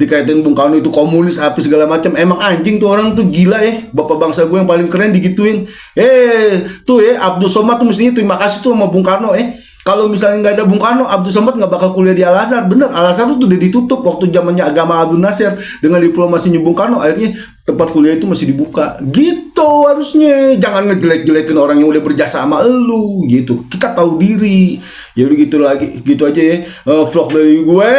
Dikaitin Bung Karno itu komunis apa segala macam. Emang anjing tuh orang tuh, gila ya. Bapak bangsa gue yang paling keren digituin. Tuh ya, Abdul Somad tuh mestinya terima kasih tuh sama Bung Karno. Kalau misalnya nggak ada Bung Karno, Abdul Somad nggak bakal kuliah di Al-Azhar. Bener, Al-Azhar tuh udah ditutup waktu zamannya agama Abdul Nasir. Dengan diplomasinya Bung Karno, akhirnya tempat kuliah itu masih dibuka. Gitu harusnya. Jangan ngejelek-jelekin orang yang udah berjasa sama elu gitu. Kita tahu diri. Ya udah gitu lagi, gitu aja ya. Vlog dari gue,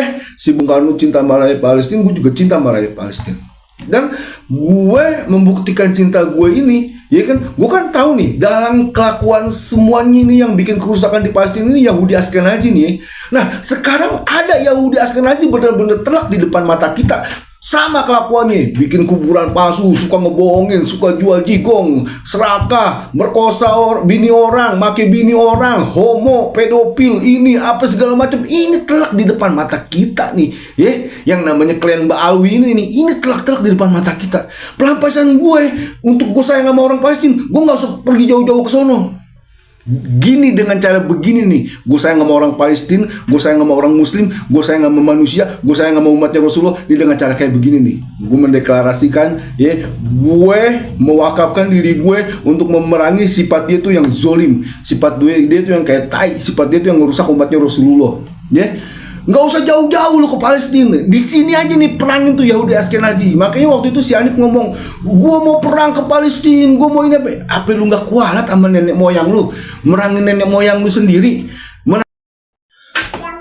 si Bung Karno cinta sama rakyat Palestina, gue juga cinta sama rakyat Palestina. Dan gue membuktikan cinta gue ini, ya kan, gue kan tahu nih dalam kelakuan semuanya ini yang bikin kerusakan di Palestina ini Yahudi Ashkenazi nih. Nah sekarang ada Yahudi Ashkenazi benar-benar telak di depan mata kita. Sama kelakuannya, bikin kuburan palsu, suka ngebohongin, suka jual jigong, serakah, merkosa bini orang, make bini orang, homo, pedofil, ini apa segala macam. Ini telak di depan mata kita nih, ya. Yang namanya klan Mbak Alwi ini telak-telak di depan mata kita. Pelampiasan gue untuk gue sayang sama orang Palestina, gue nggak usah pergi jauh-jauh ke sono. Gini, dengan cara begini nih, gue sayang sama orang Palestina, gue sayang sama orang Muslim, gue sayang sama manusia, gue sayang sama umatnya Rasulullah. Ini dengan cara kayak begini nih, gue mendeklarasikan, ya, gue mewakafkan diri gue untuk memerangi sifat dia tuh yang zolim, sifat dia tuh yang kayak tai, sifat dia tuh yang ngerusak umatnya Rasulullah, ya. Nggak usah jauh-jauh lo ke Palestina, di sini aja nih perangin tuh Yahudi Ashkenazi. Makanya waktu itu si Anip ngomong, gue mau perang ke Palestina, gue mau ini apa lu nggak kualat sama nenek moyang lu, merangin nenek moyang lu sendiri.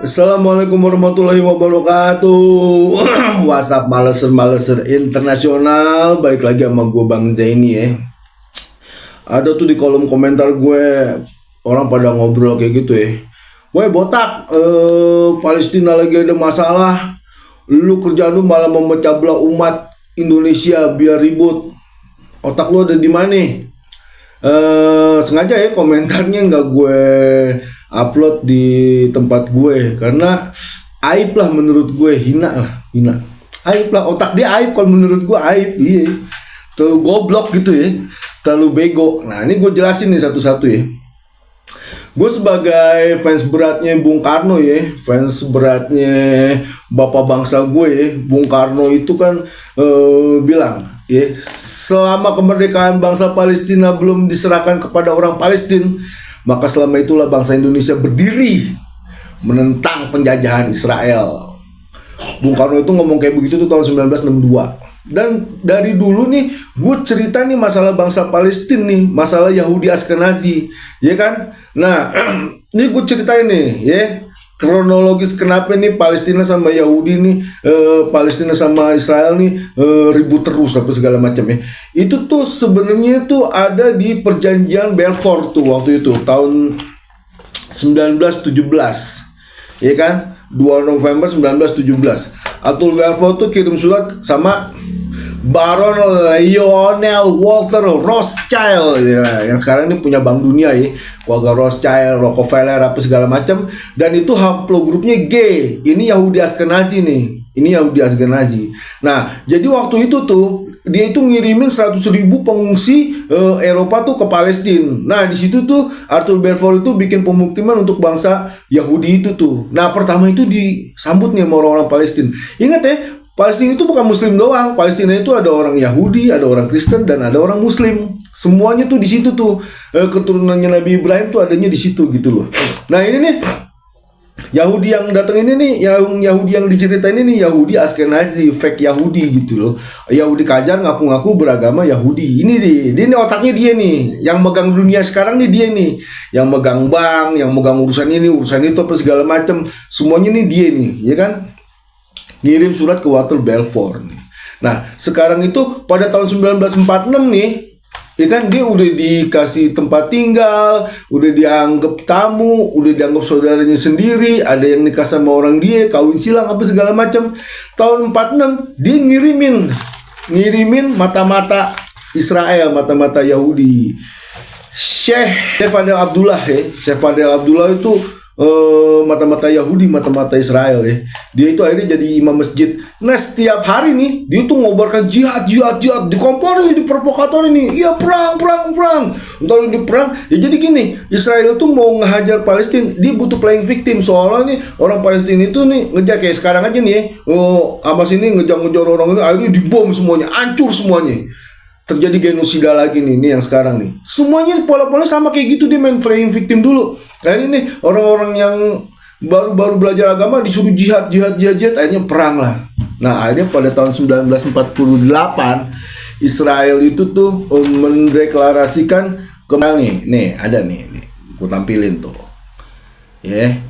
Assalamualaikum warahmatullahi wabarakatuh. WhatsApp maleser internasional, balik lagi sama gue Bang Zaini ya. Ada tuh di kolom komentar gue orang pada ngobrol kayak gitu ya. Woi botak, Palestina lagi ada masalah, lu kerjaan lu malah memecah belah umat Indonesia biar ribut. Otak lu ada di mana? Sengaja ya komentarnya nggak gue upload di tempat gue karena aib lah menurut gue, hina. Aib lah, otak dia aib, kalau menurut gue aib, iya. Terlalu goblok gitu ya, terlalu bego. Nah ini gue jelasin nih satu-satu ya. Gue sebagai fans beratnya Bung Karno ya, fans beratnya bapak bangsa gue ya, Bung Karno itu kan bilang ya, selama kemerdekaan bangsa Palestina belum diserahkan kepada orang Palestina, maka selama itulah bangsa Indonesia berdiri menentang penjajahan Israel. Bung Karno itu ngomong kayak begitu tuh tahun 1962. Dan dari dulu nih gue cerita nih masalah bangsa Palestina nih, masalah Yahudi Ashkenazi, ya kan? Nah, ini gue ceritain nih, ya, kronologis kenapa nih Palestina sama Yahudi nih, Palestina sama Israel nih ribut terus apa segala macam ya. Itu tuh sebenarnya tuh ada di perjanjian Balfour tuh waktu itu tahun 1917, ya kan? 2 November 1917. Atul Balfour tuh kirim surat sama Baron Lionel Walter Rothschild ya, yang sekarang ini punya Bank Dunia ya, keluarga Rothschild, Rockefeller apa segala macam, dan itu haplogrupnya G. Ini Yahudi Ashkenazi nih. Ini Yahudi Ashkenazi. Nah, jadi waktu itu tuh dia itu ngirimin 100.000 pengungsi Eropa tuh ke Palestina. Nah, di situ tuh Arthur Balfour itu bikin pemukiman untuk bangsa Yahudi itu tuh. Nah, pertama itu disambut nih sama orang-orang Palestina. Ingat ya, Palestina itu bukan Muslim doang. Palestina itu ada orang Yahudi, ada orang Kristen, dan ada orang Muslim. Semuanya tuh di situ tuh. Keturunannya Nabi Ibrahim tuh adanya di situ gitu loh. Nah, ini nih Yahudi yang datang ini nih, yang Yahudi yang diceritain ini nih Yahudi Ashkenazi, fake Yahudi gitu loh. Yahudi Kajar ngaku-ngaku beragama Yahudi. Ini nih otaknya dia nih, yang megang dunia sekarang nih dia nih, yang megang bank, yang megang urusan ini, urusan itu apa segala macam. Semuanya nih dia nih, ya kan? Ngirim surat ke Walter Balfour nih. Nah, sekarang itu pada tahun 1946 nih, ya kan, dia udah dikasih tempat tinggal, udah dianggap tamu, udah dianggap saudaranya sendiri, ada yang nikah sama orang dia, kawin silang apa segala macam. Tahun 46 dia ngirimin mata-mata Israel, mata-mata Yahudi. Syekh Fadel Abdullah ya, Syekh Fadel Abdullah itu mata-mata Yahudi, mata-mata Israel ya. Dia itu akhirnya jadi imam masjid. Nah setiap hari nih dia tuh ngobarkan jihad, dikomporin, diprovokator ini, iya perang. Entar di perang, ya jadi gini, Israel tuh mau ngehajar Palestina, dia butuh playing victim. Soalnya nih orang Palestina itu nih ngejar kayak sekarang aja nih ya, Hamas ini ngejar orang ini, akhirnya dibom semuanya, hancur semuanya. Terjadi genosida lagi nih yang sekarang nih. Semuanya pola-pola sama kayak gitu, dia main playing victim dulu. Nah ini nih orang-orang yang baru-baru belajar agama disuruh jihad, akhirnya perang lah. Nah akhirnya pada tahun 1948 Israel itu tuh mendeklarasikan kembali nih ada nih gue tampilin tuh ya.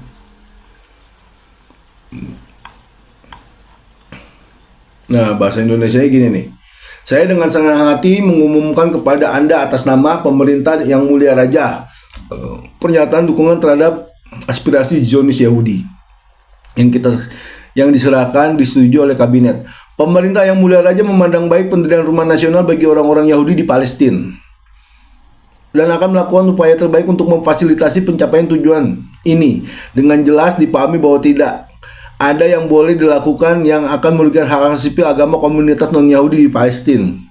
Nah bahasa Indonesianya gini nih. Saya dengan senang hati mengumumkan kepada Anda atas nama pemerintah yang mulia raja pernyataan dukungan terhadap aspirasi Zionis Yahudi yang diserahkan disetujui oleh kabinet. Pemerintah yang mulia raja memandang baik pendirian rumah nasional bagi orang-orang Yahudi di Palestina dan akan melakukan upaya terbaik untuk memfasilitasi pencapaian tujuan ini. Dengan jelas dipahami bahwa tidak ada yang boleh dilakukan yang akan merugikan hak sipil agama komunitas non-Yahudi di Palestina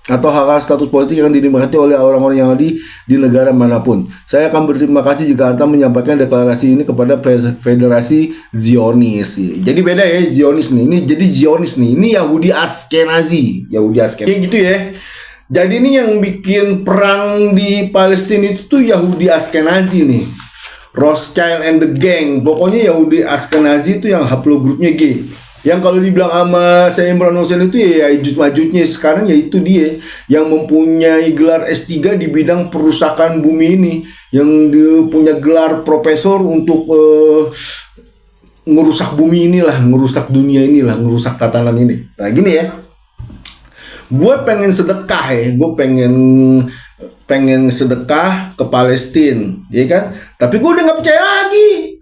atau hak status politik yang dinikmati oleh orang-orang Yahudi di negara manapun. Saya akan berterima kasih jika Anda menyampaikan deklarasi ini kepada Federasi Zionis. Jadi beda ya Zionis nih. Ini jadi Zionis nih. Ini Yahudi Ashkenazi. Kayak gitu ya. Jadi ini yang bikin perang di Palestina itu tuh Yahudi Ashkenazi nih. Rothschild and the gang. Pokoknya Yahudi Ashkenazi itu yang haplogrupnya G. Yang kalau dibilang sama saya Imran Hussein itu ya Ya'juj sekarang ya itu dia yang mempunyai gelar S3 di bidang perusakan bumi ini, yang dia punya gelar profesor untuk ngerusak bumi inilah, ngerusak dunia inilah, ngerusak tatanan ini. Nah gini ya, gue pengen sedekah ya, gue pengen sedekah ke Palestina, ya kan? Tapi gue udah nggak percaya lagi.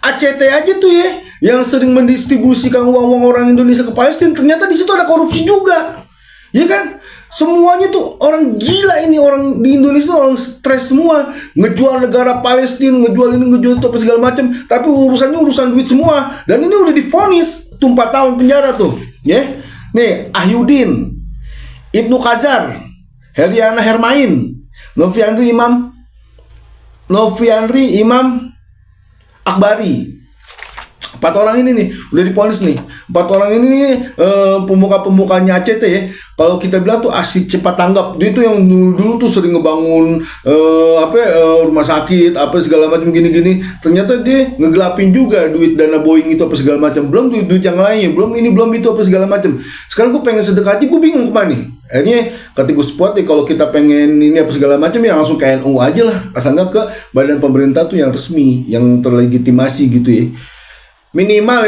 ACT aja tuh ya, yang sering mendistribusikan uang orang Indonesia ke Palestina, ternyata di situ ada korupsi juga, ya kan? Semuanya tuh orang gila ini, orang di Indonesia tuh orang stres semua, ngejual negara Palestina, ngejual ini, ngejual itu apa segala macam. Tapi urusannya urusan duit semua, dan ini udah divonis tuh 4 tahun penjara tuh, ya. Nih Ahyudin, Ibnu Khazar, Heriana Hermain, Noviandri Imam Akbari. 4 orang ini nih udah diponis nih. 4 orang ini nih pemuka-pemukanya ACT ya. Kalau kita bilang tuh asik cepat tanggap. Dia tuh yang dulu tuh sering ngebangun rumah sakit apa segala macam gini-gini. Ternyata dia ngegelapin juga duit dana Boeing itu apa segala macam. Belum duit yang lainnya, belum ini belum itu apa segala macam. Sekarang gue pengen sedekah aja, gue bingung kemana nih. Akhirnya ketika gue spot ya, kalau kita pengen ini apa segala macam ya langsung ke NU aja lah. Asal nggak ke badan pemerintah tuh yang resmi, yang terlegitimasi gitu ya. Minimal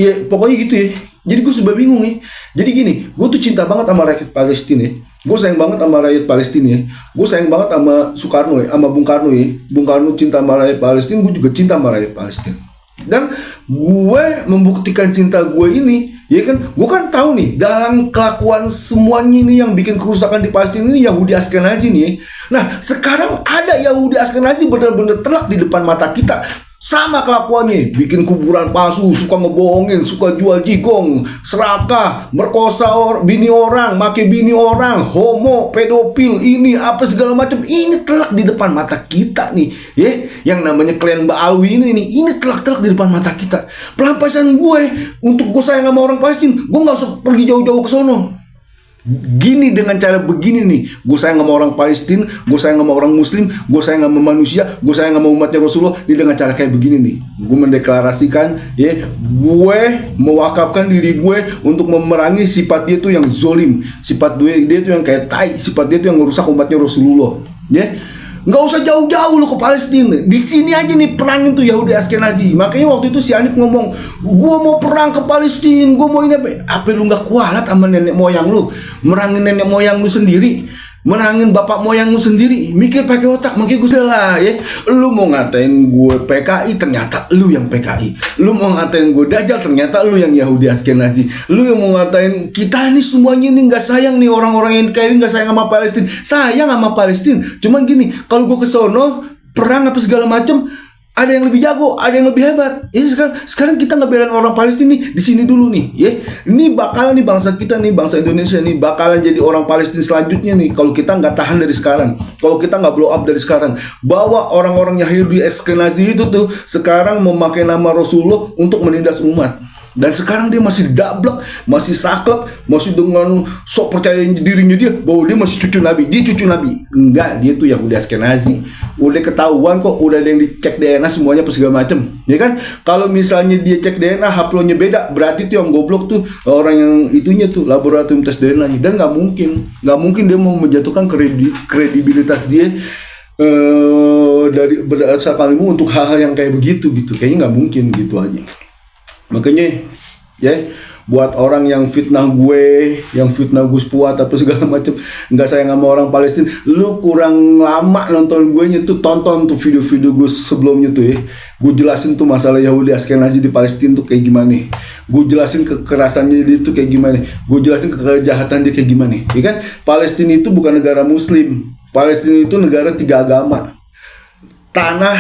ya pokoknya gitu ya. Jadi gue sebab bingung ya. Jadi gini, gue tuh cinta banget sama rakyat Palestina ya. Gue sayang banget sama rakyat Palestina ya. Gue sayang banget sama Soekarno ya, sama Bung Karno ya. Bung Karno cinta sama rakyat Palestina, gue juga cinta sama rakyat Palestina. Dan gue membuktikan cinta gue ini, ya kan, gue kan tahu nih dalam kelakuan semuanya ini yang bikin kerusakan di Palestina ini Yahudi Ashkenazi nih ya. Nah sekarang ada Yahudi Ashkenazi benar-benar telak di depan mata kita. Sama kelakuannya, bikin kuburan palsu, suka ngebohongin, suka jual jigong, serakah, merkosa bini orang, make bini orang, homo, pedofil, ini apa segala macam. Ini telak di depan mata kita nih, ya. Yang namanya klan Mbak Alwi ini telak-telak di depan mata kita. Pelampasan gue untuk gue sayang sama orang Palestina, gue nggak usah pergi jauh-jauh ke sono. Gini, dengan cara begini nih, gue sayang sama orang Palestina, gue sayang sama orang Muslim, gue sayang sama manusia, gue sayang sama umatnya Rasulullah. Ini dengan cara kayak begini nih, gue mendeklarasikan ya, gue mewakafkan diri gue untuk memerangi sifat dia tuh yang zolim, sifat dia tuh yang kayak tai, sifat dia tuh yang ngerusak umatnya Rasulullah, ya. Nggak usah jauh-jauh lo ke Palestina, di sini aja nih perangin tuh Yahudi Ashkenazi. Makanya waktu itu si Anip ngomong, gua mau perang ke Palestina, gua mau ini apa lu nggak kualat sama nenek moyang lu, merangin nenek moyang lu sendiri, menangin bapak moyang lu sendiri, mikir pakai otak. Makanya gue lah ya, lu mau ngatain gue PKI, ternyata lu yang PKI. Lu mau ngatain gue Dajjal, ternyata lu yang Yahudi Ashkenazi. Lu yang mau ngatain kita ini semuanya ini nggak sayang nih, orang-orang yang kayak ini nggak sayang sama Palestina. Sayang sama Palestina, cuman gini, kalau gue ke sono perang apa segala macam, Ada yang lebih jago, ada yang lebih hebat. Ya sekarang kita ngebelain orang Palestina nih di sini dulu nih, ya. Ini bakalan nih bangsa kita nih, bangsa Indonesia nih bakalan jadi orang Palestina selanjutnya nih kalau kita nggak tahan dari sekarang, kalau kita nggak blow up dari sekarang. Bahwa orang-orang Yahudi Ashkenazi itu tuh sekarang memakai nama Rasulullah untuk menindas umat. Dan sekarang dia masih dablek, masih saklek, masih dengan sok percaya dirinya dia bahwa dia masih cucu Nabi. Dia cucu Nabi. Enggak, dia tuh Yahudi Ashkenazi. Udah ketahuan kok, udah ada yang dicek DNA semuanya apa segala macem. Ya kan? Kalau misalnya dia cek DNA haplonya beda, berarti tuh yang goblok tuh orang yang itunya tuh laboratorium tes DNA-nya. Dan nggak mungkin dia mau menjatuhkan kredibilitas dia dari berdasarkan ilmu untuk hal-hal yang kayak begitu gitu. Kayaknya nggak mungkin gitu aja. Makanya ya buat orang yang fitnah gue Gus Puat apa segala macam, nggak sayang sama orang Palestina, lu kurang lama nonton gue nya tuh, tonton tuh video-video gue sebelumnya tuh ya. Gue jelasin tuh masalah Yahudi Ashkenazi di Palestina tuh kayak gimana. Gue jelasin kekerasannya dia tuh kayak gimana. Gue jelasin kejahatan dia kayak gimana. Ya kan? Palestina itu bukan negara Muslim. Palestina itu negara 3 agama. Tanah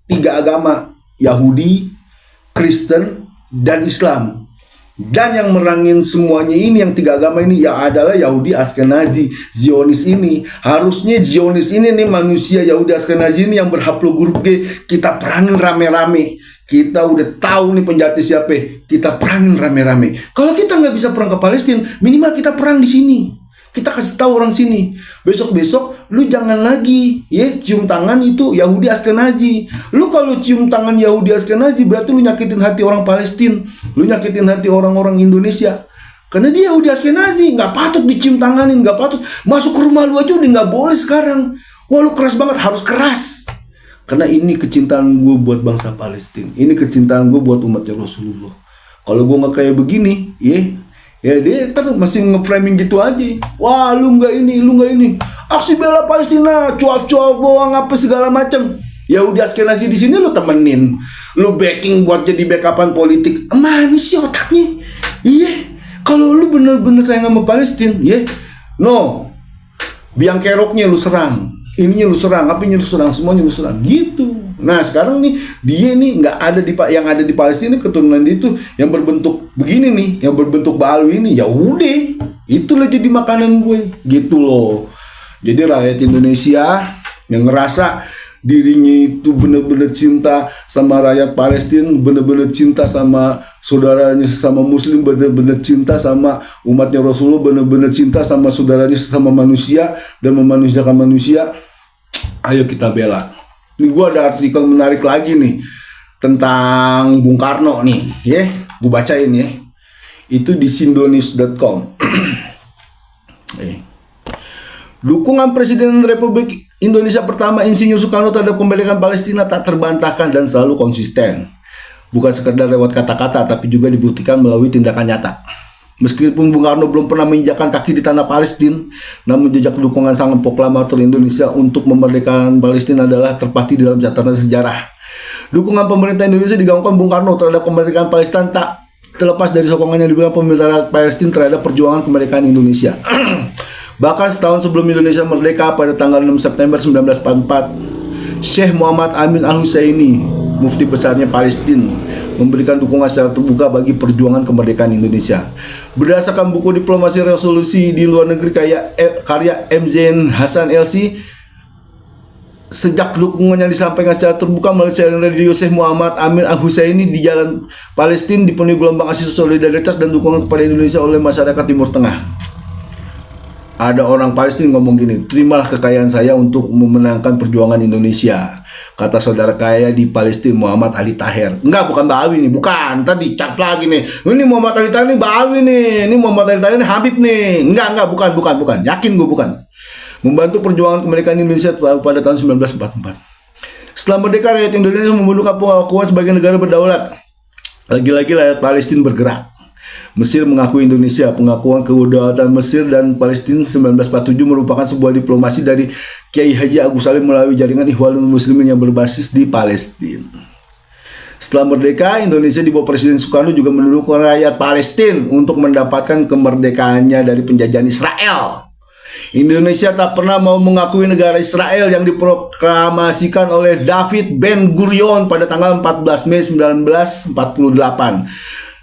3 agama, Yahudi, Kristen, dan Islam. Dan yang merangin semuanya ini, yang 3 agama ini, ya adalah Yahudi Ashkenazi, Zionis ini. Harusnya Zionis ini nih, manusia Yahudi Ashkenazi ini yang berhaplogrup G, kita perangin rame-rame. Kita udah tahu nih penjahat siapa, kita perangin rame-rame. Kalau kita nggak bisa perang ke Palestina, minimal kita perang di sini. Kita kasih tahu orang sini, besok-besok lu jangan lagi ya cium tangan itu Yahudi Ashkenazi. Lu kalau cium tangan Yahudi Ashkenazi berarti lu nyakitin hati orang Palestina, lu nyakitin hati orang-orang Indonesia. Karena dia Yahudi Ashkenazi, nggak patut dicium tanganin, nggak patut masuk ke rumah lu aja udah nggak boleh sekarang. Wah lu keras banget, harus keras. Karena ini kecintaan gue buat bangsa Palestina, ini kecintaan gue buat umatnya Rasulullah. Kalau gue nggak kayak begini, ya dia masih nge-framing gitu aja. Wah lu nggak ini, aksi bela Palestina, cuap-cuap bohong apa segala macam. Ya udah Ashkenazi di sini lu temenin, lu backing buat jadi backupan politik. Mana sih otaknya? Iya, kalau lu bener-bener sayang sama Palestina, no, biang keroknya lu serang, ininya lu serang, apinya lu serang, semuanya lu serang, gitu. Nah sekarang nih dia nih nggak ada yang ada di Palestina, keturunan dia itu yang berbentuk begini nih, yang berbentuk balu ini, ya udah itulah jadi makanan gue, gitu loh. Jadi rakyat Indonesia yang ngerasa dirinya itu bener-bener cinta sama rakyat Palestina, bener-bener cinta sama saudaranya sesama Muslim, bener-bener cinta sama umatnya Rasulullah, bener-bener cinta sama saudaranya sesama manusia dan memanusiakan manusia, ayo kita bela. Ini gue ada artikel menarik lagi nih tentang Bung Karno nih, gue bacain ya. Itu di sindonews.com. Dukungan Presiden Republik Indonesia pertama Insinyur Soekarno terhadap kemerdekaan Palestina tak terbantahkan dan selalu konsisten. Bukan sekedar lewat kata-kata, tapi juga dibuktikan melalui tindakan nyata. Meskipun Bung Karno belum pernah menginjakkan kaki di tanah Palestina, namun jejak dukungan sang proklamator Indonesia untuk memerdekakan Palestina adalah terpatri dalam catatan sejarah. Dukungan pemerintah Indonesia digaungkan Bung Karno terhadap kemerdekaan Palestina tak terlepas dari sokongan yang diberikan pemerintah Palestina terhadap perjuangan kemerdekaan Indonesia. Bahkan setahun sebelum Indonesia merdeka pada tanggal 6 September 1944, Syekh Muhammad Amin Al-Husaini, mufti besarnya Palestina, memberikan dukungan secara terbuka bagi perjuangan kemerdekaan Indonesia. Berdasarkan buku diplomasi resolusi di luar negeri karya M. Zain Hasan LC, sejak dukungan yang disampaikan secara terbuka melalui siaran radio, Syekh Muhammad Amin Al-Husaini di jalan Palestina dipenuhi gelombang aksi solidaritas dan dukungan kepada Indonesia oleh masyarakat Timur Tengah. Ada orang Palestina ngomong gini, terimalah kekayaan saya untuk memenangkan perjuangan Indonesia, kata saudara kaya di Palestina Muhammad Ali Taher. Enggak, bukan Ba'alwi nih, bukan. Tadi cap lagi nih. Ini Muhammad Ali Taher nih Ba'alwi nih. Ini Muhammad Ali Taher nih Habib nih. Enggak, bukan. Yakin gue bukan. Membantu perjuangan kemerdekaan Indonesia pada tahun 1944. Setelah merdeka, rakyat Indonesia membunuh pengakuan sebagai negara berdaulat. Lagi-lagi rakyat Palestina bergerak. Mesir mengakui Indonesia. Pengakuan kedaulatan Mesir dan Palestina 1947 merupakan sebuah diplomasi dari Kiai Haji Agus Salim melalui jaringan Ikhwanul Muslimin yang berbasis di Palestina. Setelah merdeka, Indonesia di bawah Presiden Soekarno juga mendukung rakyat Palestina untuk mendapatkan kemerdekaannya dari penjajahan Israel. Indonesia tak pernah mau mengakui negara Israel yang diproklamasikan oleh David Ben Gurion pada tanggal 14 Mei 1948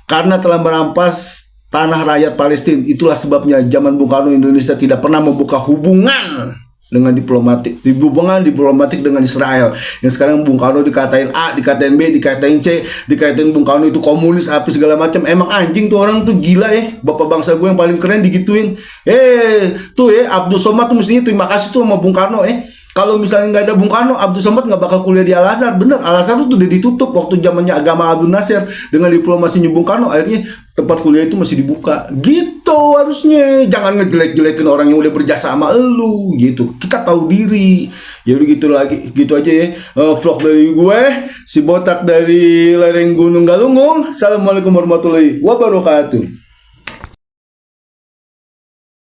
karena telah merampas tanah rakyat Palestina. Itulah sebabnya zaman Bung Karno Indonesia tidak pernah membuka hubungan dengan diplomatik dengan Israel. Yang sekarang Bung Karno dikatain A, dikatain B, dikatain C, dikatain Bung Karno itu komunis, apa segala macam. Emang anjing tuh orang tuh, gila ya. Bapak bangsa gue yang paling keren digituin. Tuh Abdul Somad tuh mestinya terima kasih tuh sama Bung Karno. Kalau misalnya nggak ada Bung Karno, Abdul Somad nggak bakal kuliah di Al-Azhar. Bener, Al-Azhar tuh udah ditutup waktu zamannya agama Abdul Nasir. Dengan diplomasinya Bung Karno, akhirnya tempat kuliah itu masih dibuka. Gitu harusnya. Jangan ngejelek-jelekin orang yang udah berjasa sama elu gitu. Kita tahu diri. Ya udah gitu aja ya. Vlog dari gue, si botak dari lereng Gunung Galunggung. Assalamualaikum warahmatullahi wabarakatuh.